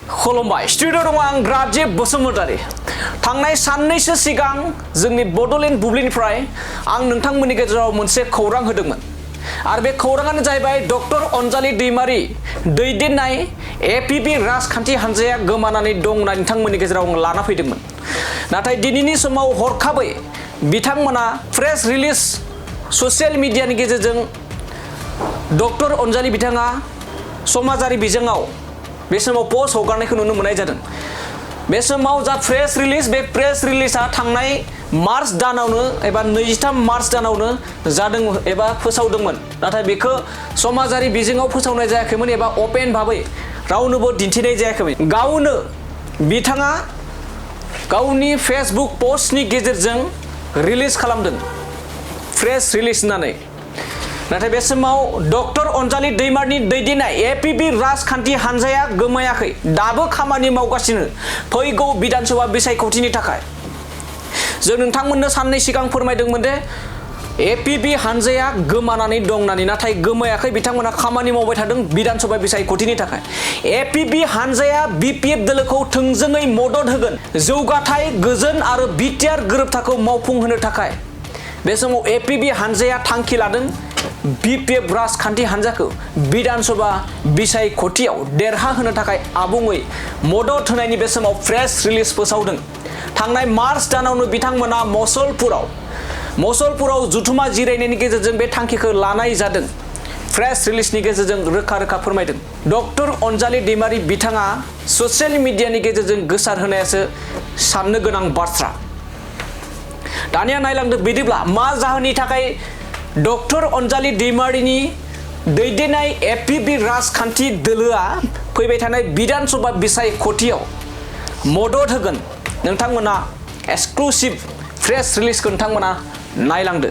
खुलुमबाय स्टुडिअ दङ आं राजिब बसुमतारी थांनाय साननैसो सिगां जोंनि बडलेण्ड बुब्लिनिफ्राय आं नोंथांमोननि गेजेराव मोनसे खौरां होदोंमोन आरो बे खौराङानो जाहैबाय डक्टर अनजालि दैमारि दैदेननाय एपिबि राजखान्थि हान्जाया गोमानानै दं होनना नोंथांमोननि गेजेराव आं लाना फैदोंमोन नाथाय दिनैनि समाव हरखाबै बिथांमोना प्रेस रिलिज ससियेल मिडियानि गेजेरजों डक्टर अनजालि बिथाङा समाजारि बिजोङाव बे समाव पोस्ट हगारनायखौ नुनो मोननाय जादों बे समाव जा प्रेस रिलिजआ थांनाय मार्च दानावनो एबा 23 मार्च दानावनो जादों एबा फोसावदोंमोन नाथाय बेखौ समाजारि बिजोङाव फोसावनाय जायाखैमोन एबा ओपन भाबै रावनोबो दिन्थिनाय जायाखैमोन गावनो बिथाङा गावनि फेसबुक पोस्टनि गेजेरजों रिलिज खालामदों प्रेस रिलिज होननानै नाथाय बे समाव डक्टर अनजालि दैमारिनि दैदेननाय एपिबि राजखान्थि हान्जाया गोमायाखै दाबो खामानि मावगासिनो फैगौ विधानसभा बिसायख'थिनि थाखाय जों नोंथांमोननो साननै सिगां फोरमायदोंमोन दे एपिबि हान्जाया गोमानानै दं होननानै नाथाय गोमायाखै बिथांमोना खामानि मावबाय थादों विधानसभा बिसायख'थिनि थाखाय एपिबि हान्जाया बिपिएफ दोलोखौ थोंजोङै मदद होगोन जौगाथाय गोजोन आरो बिटिआर गोरोबथाखौ मावफुंहोनो थाखाय बे समाव एपिबि हान्जाया थांखि लादों बिपिएफ राजखान्थि हान्जाखौ विधानसभा बिसायख'थियाव देरहाहोनो थाखाय आबुङै मदद होनायनि बे समाव प्रेस रिलिज फोसावदों थांनाय मार्च दानावनो बिथांमोना मसलपुराव जुथुमा जिरायनायनि गेजेरजों बे थांखिखौ लानाय जादों प्रेस रिलिजनि गेजेरजों रोखा रोखा फोरमायदों डक्टर अनजालि दैमारि बिथाङा ससियेल मिडियानि गेजेरजों गोसारहोनायासो साननो गोनां बाथ्रा दानिया नायलांदों बिदिब्ला मा जाहोननि थाखाय डक्टर अनजालि दैमारिनि दैदेननाय एपिबि राजखान्थि दोलोआ फैबाय थानाय विधानसभा बिसायख'थियाव मदद होगोन नोंथांमोना एक्सक्लुसिभ प्रेस रिलिजखौ नोंथांमोना नायलांदो